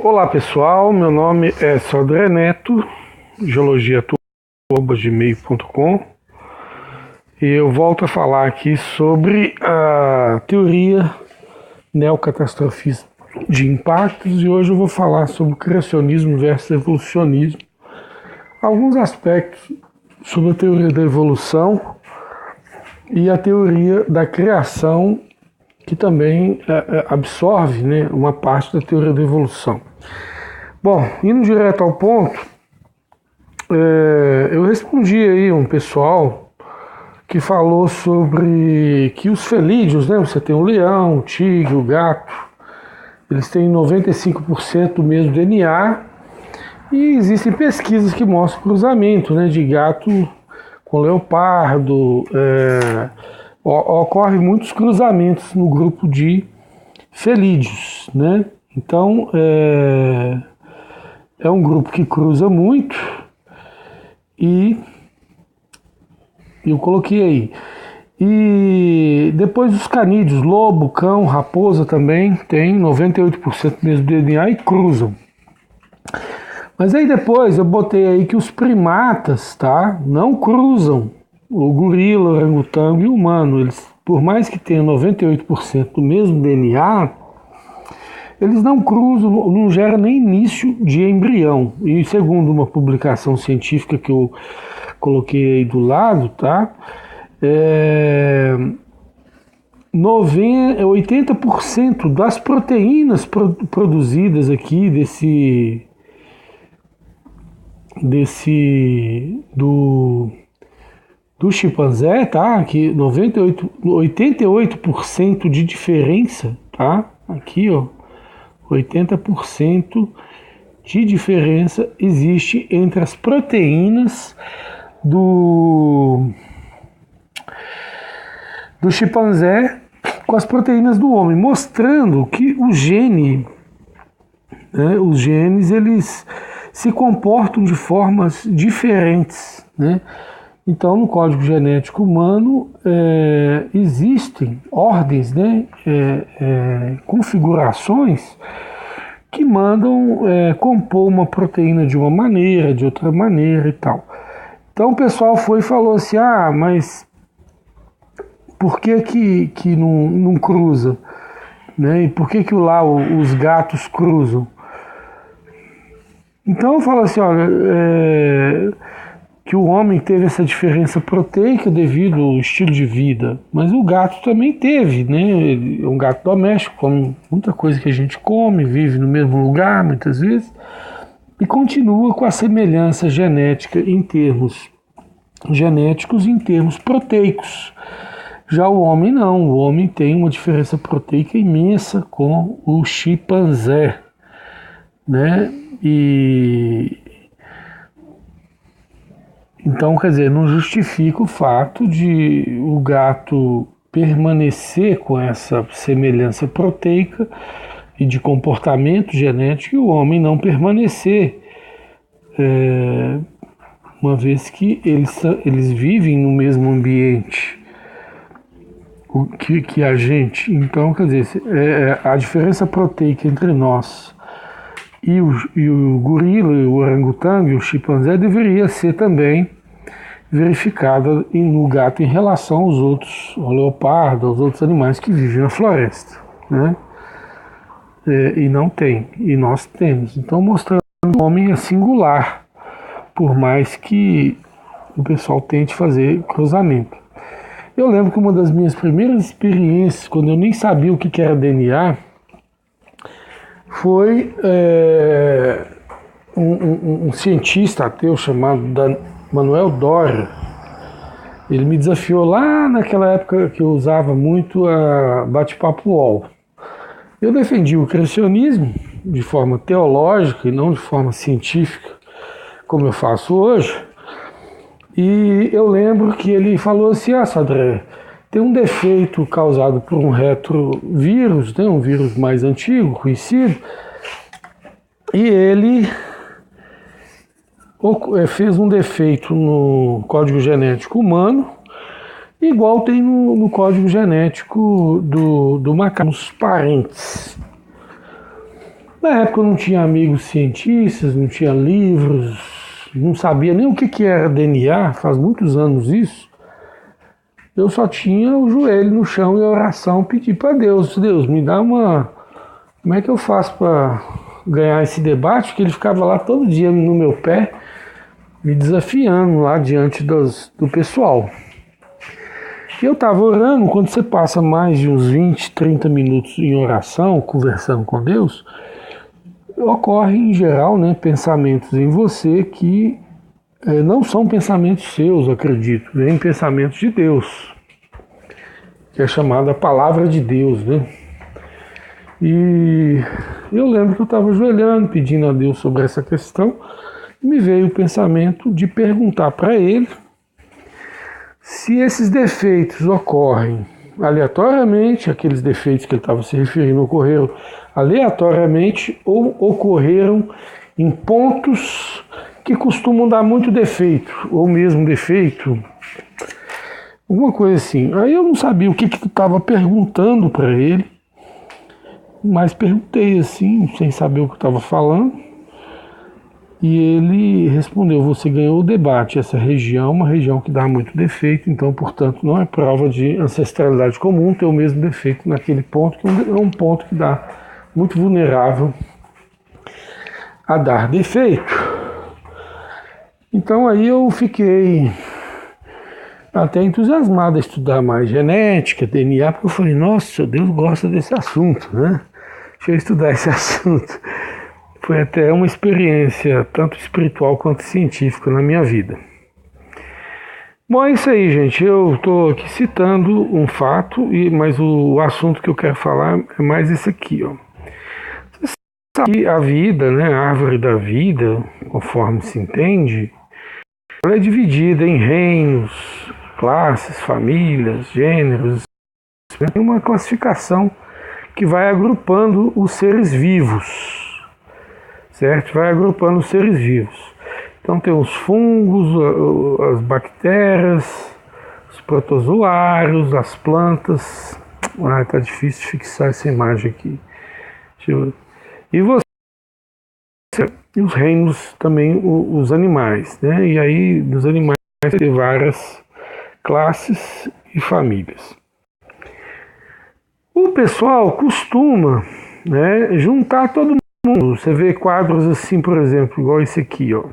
Olá pessoal, meu nome é Sodré Neto, geologiaatual@gmail.com, e eu volto a falar aqui sobre a teoria neocatastrofista de impactos, e hoje eu vou falar sobre o criacionismo versus evolucionismo, alguns aspectos sobre a teoria da evolução e a teoria da criação, que também absorve, né, uma parte da teoria da evolução. Bom, indo direto ao ponto, eu respondi aí um pessoal que falou sobre que os felídeos, né, você tem o leão, o tigre, o gato, eles têm 95% do mesmo DNA, e existem pesquisas que mostram cruzamento, né, de gato com leopardo. Ocorre muitos cruzamentos no grupo de felídeos, né? Então é um grupo que cruza muito, e eu coloquei aí. E depois os canídeos, lobo, cão, raposa também tem 98% do mesmo DNA e cruzam. Mas aí depois eu botei aí que os primatas, tá, não cruzam. O gorila, o orangotango e o humano, eles, por mais que tenham 98% do mesmo DNA, eles não cruzam, não geram nem início de embrião. E segundo uma publicação científica que eu coloquei aí do lado, tá? 80% das proteínas produzidas aqui do chimpanzé, tá? Que 88% de diferença, tá? Aqui, ó, 80% de diferença existe entre as proteínas do chimpanzé com as proteínas do homem, mostrando que o gene, né, os genes, eles se comportam de formas diferentes, né? Então, no código genético humano existem ordens, né, configurações que mandam compor uma proteína de uma maneira, de outra maneira e tal. Então o pessoal foi e falou assim, mas por que não cruza? Né? E por que lá os gatos cruzam? Então eu falo assim, olha, que o homem teve essa diferença proteica devido ao estilo de vida, mas o gato também teve, né? Ele é um gato doméstico, come muita coisa que a gente come, vive no mesmo lugar muitas vezes, e continua com a semelhança genética em termos genéticos e em termos proteicos. Já o homem não, o homem tem uma diferença proteica imensa com o chimpanzé, né? Então, quer dizer, não justifica o fato de o gato permanecer com essa semelhança proteica e de comportamento genético e o homem não permanecer, uma vez que eles vivem no mesmo ambiente que a gente. Então, quer dizer, a diferença proteica entre nós e o gorila, o orangotango e o chimpanzé deveria ser também verificada no gato em relação aos outros, ao leopardo, aos outros animais que vivem na floresta, né? E não tem, e nós temos. Então, mostrando que o homem é singular, por mais que o pessoal tente fazer cruzamento. Eu lembro que uma das minhas primeiras experiências, quando eu nem sabia o que era DNA, foi um cientista ateu chamado Manuel Doria. Ele me desafiou lá naquela época que eu usava muito a bate-papo UOL. Eu defendi o criacionismo de forma teológica e não de forma científica, como eu faço hoje. E eu lembro que ele falou assim, Sodré, tem um defeito causado por um retrovírus, né, um vírus mais antigo, conhecido, e ele fez um defeito no código genético humano, igual tem no código genético do macaco, nos parentes. Na época eu não tinha amigos cientistas, não tinha livros, não sabia nem o que era DNA, faz muitos anos isso. Eu só tinha o joelho no chão e a oração, pedir para Deus, Deus, me dá uma... Como é que eu faço para ganhar esse debate? Porque ele ficava lá todo dia no meu pé, me desafiando lá diante do pessoal. E eu estava orando, quando você passa mais de uns 20, 30 minutos em oração, conversando com Deus, ocorre em geral, né, pensamentos em você que não são pensamentos seus, acredito, vêm pensamentos de Deus, que é chamada a palavra de Deus, né? E eu lembro que eu estava ajoelhando, pedindo a Deus sobre essa questão, e me veio o pensamento de perguntar para Ele se esses defeitos ocorrem aleatoriamente, aqueles defeitos que ele estava se referindo ocorreram aleatoriamente ou ocorreram em pontos que costumam dar muito defeito, ou mesmo defeito, alguma coisa assim. Aí eu não sabia o que eu estava perguntando para ele, mas perguntei assim, sem saber o que eu estava falando, e ele respondeu, você ganhou o debate, essa região é uma região que dá muito defeito, então, portanto, não é prova de ancestralidade comum ter o mesmo defeito naquele ponto, que é um ponto que dá muito vulnerável a dar defeito. Então aí eu fiquei até entusiasmado a estudar mais genética, DNA, porque eu falei, nossa, Deus gosta desse assunto, né? Deixa eu estudar esse assunto. Foi até uma experiência tanto espiritual quanto científica na minha vida. Bom, é isso aí, gente. Eu estou aqui citando um fato, mas o assunto que eu quero falar é mais esse aqui, ó. Você sabe que a vida, né, a árvore da vida, conforme se entende, ela é dividida em reinos, classes, famílias, gêneros. Tem uma classificação que vai agrupando os seres vivos. Certo? Vai agrupando os seres vivos. Então tem os fungos, as bactérias, os protozoários, as plantas. Ah, tá difícil fixar essa imagem aqui. E os reinos também, os animais, né? E aí dos animais tem várias classes e famílias. O pessoal costuma, né, juntar todo mundo. Você vê quadros assim, por exemplo, igual esse aqui, ó.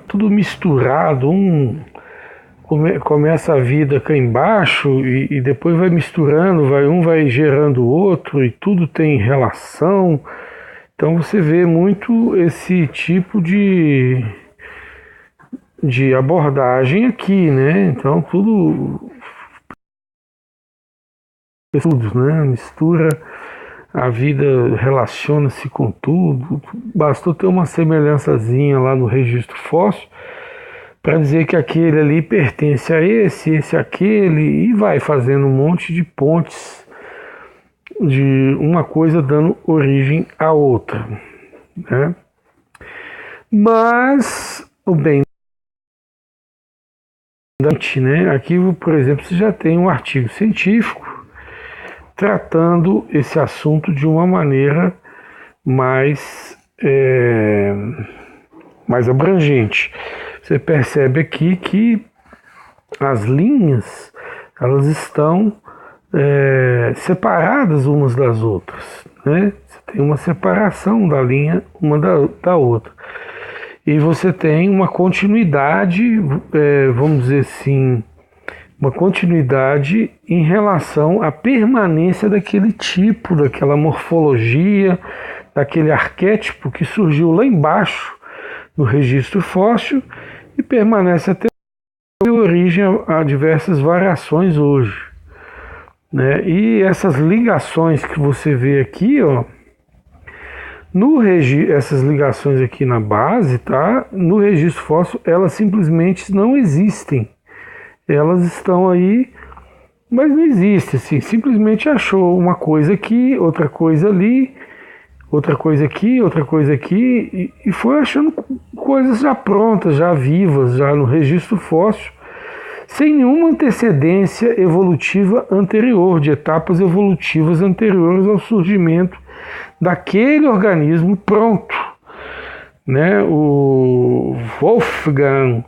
Tudo misturado, começa a vida cá embaixo e depois vai misturando, um vai gerando o outro e tudo tem relação. Então você vê muito esse tipo de abordagem aqui, né? Então tudo, né? Mistura. A vida relaciona-se com tudo. Bastou ter uma semelhançazinha lá no registro fóssil para dizer que aquele ali pertence a esse aquele, e vai fazendo um monte de pontes de uma coisa dando origem à outra, né? Mas o bem, né? Aqui, por exemplo, você já tem um artigo científico tratando esse assunto de uma maneira mais abrangente. Você percebe aqui que as linhas, elas estão separadas umas das outras, né? Você tem uma separação da linha uma da outra. E você tem uma continuidade, vamos dizer assim, uma continuidade em relação à permanência daquele tipo, daquela morfologia, daquele arquétipo que surgiu lá embaixo no registro fóssil e permanece até deu origem a diversas variações hoje, né? E essas ligações que você vê aqui, ó, essas ligações aqui na base, tá? No registro fóssil, elas simplesmente não existem. Elas estão aí, mas não existe, assim, simplesmente achou uma coisa aqui, outra coisa ali, outra coisa aqui, outra coisa aqui, e foi achando coisas já prontas, já vivas, já no registro fóssil, sem nenhuma antecedência evolutiva anterior, de etapas evolutivas anteriores ao surgimento daquele organismo pronto. Né? O Wolfgang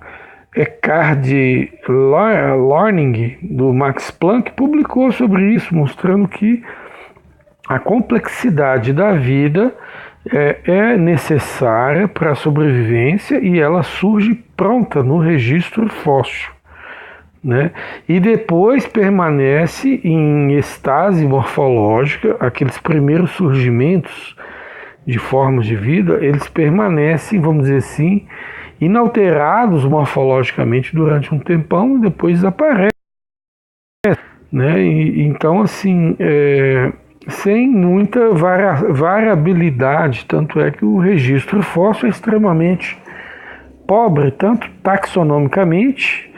Eckhard Learning, do Max Planck, publicou sobre isso, mostrando que a complexidade da vida é necessária para a sobrevivência e ela surge pronta no registro fóssil. Né? E depois permanece em estase morfológica. Aqueles primeiros surgimentos de formas de vida, eles permanecem, vamos dizer assim, inalterados morfologicamente durante um tempão e depois desaparecem. Né? Então, assim, sem muita variabilidade, tanto é que o registro fóssil é extremamente pobre, tanto taxonomicamente,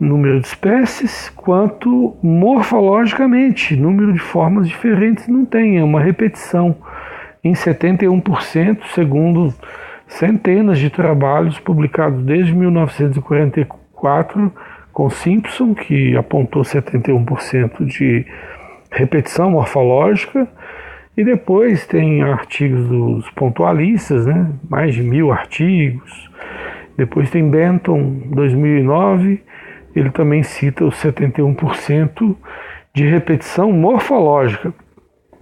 número de espécies, quanto morfologicamente, número de formas diferentes não tem, é uma repetição em 71%, segundo centenas de trabalhos publicados desde 1944 com Simpson, que apontou 71% de repetição morfológica, e depois tem artigos dos pontualistas, né? Mais de 1000 artigos. Depois tem Benton, 2009, ele também cita os 71% de repetição morfológica.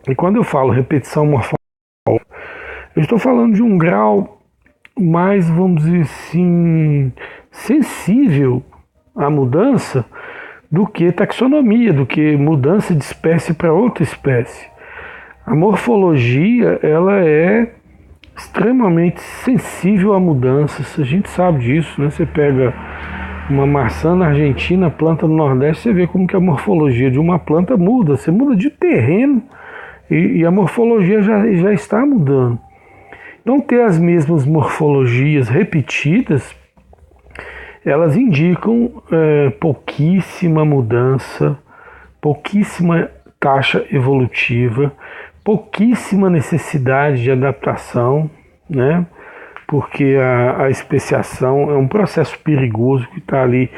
E quando eu falo repetição morfológica, eu estou falando de um grau mais, vamos dizer assim, sensível à mudança do que taxonomia, do que mudança de espécie para outra espécie. A morfologia, ela é extremamente sensível a mudanças, a gente sabe disso, né? Você pega uma maçã na Argentina, planta no Nordeste, você vê como que a morfologia de uma planta muda, você muda de terreno e a morfologia já está mudando. Não ter as mesmas morfologias repetidas, elas indicam pouquíssima mudança, pouquíssima taxa evolutiva, pouquíssima necessidade de adaptação, né? Porque a especiação é um processo perigoso que está ali,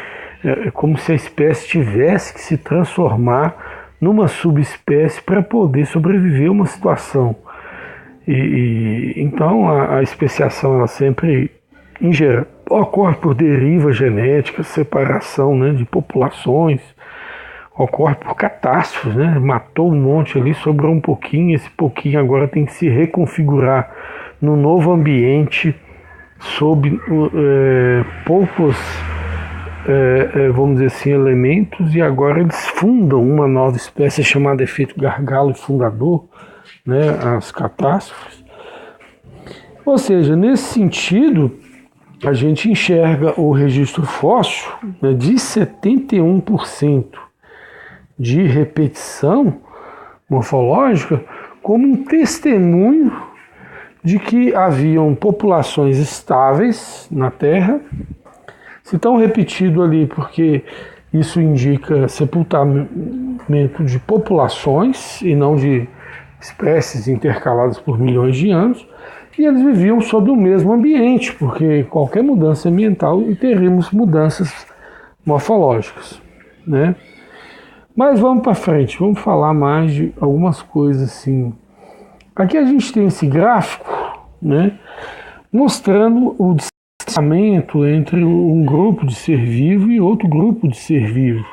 é como se a espécie tivesse que se transformar numa subespécie para poder sobreviver a uma situação. Então a especiação ela sempre, em geral, ocorre por deriva genética, separação, né, de populações, ocorre por catástrofes, né? Matou um monte ali, sobrou um pouquinho, esse pouquinho agora tem que se reconfigurar no novo ambiente, sob poucos, vamos dizer assim, elementos, e agora eles fundam uma nova espécie chamada efeito gargalo fundador, né, as catástrofes. Ou seja, nesse sentido, a gente enxerga o registro fóssil, né, de 71% de repetição morfológica como um testemunho de que haviam populações estáveis na Terra. Se estão repetido ali porque isso indica sepultamento de populações e não de espécies intercaladas por milhões de anos, e eles viviam sob o mesmo ambiente, porque qualquer mudança ambiental e teremos mudanças morfológicas, né? Mas vamos para frente, vamos falar mais de algumas coisas assim. Aqui a gente tem esse gráfico, né, mostrando o distanciamento entre um grupo de ser vivo e outro grupo de ser vivo.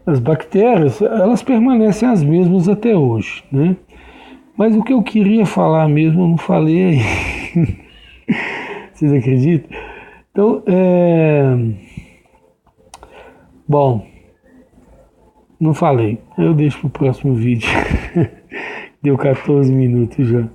As bactérias, elas permanecem as mesmas até hoje, né? Mas o que eu queria falar mesmo, eu não falei aí. Vocês acreditam? Então, bom, não falei. Eu deixo para o próximo vídeo. Deu 14 minutos já.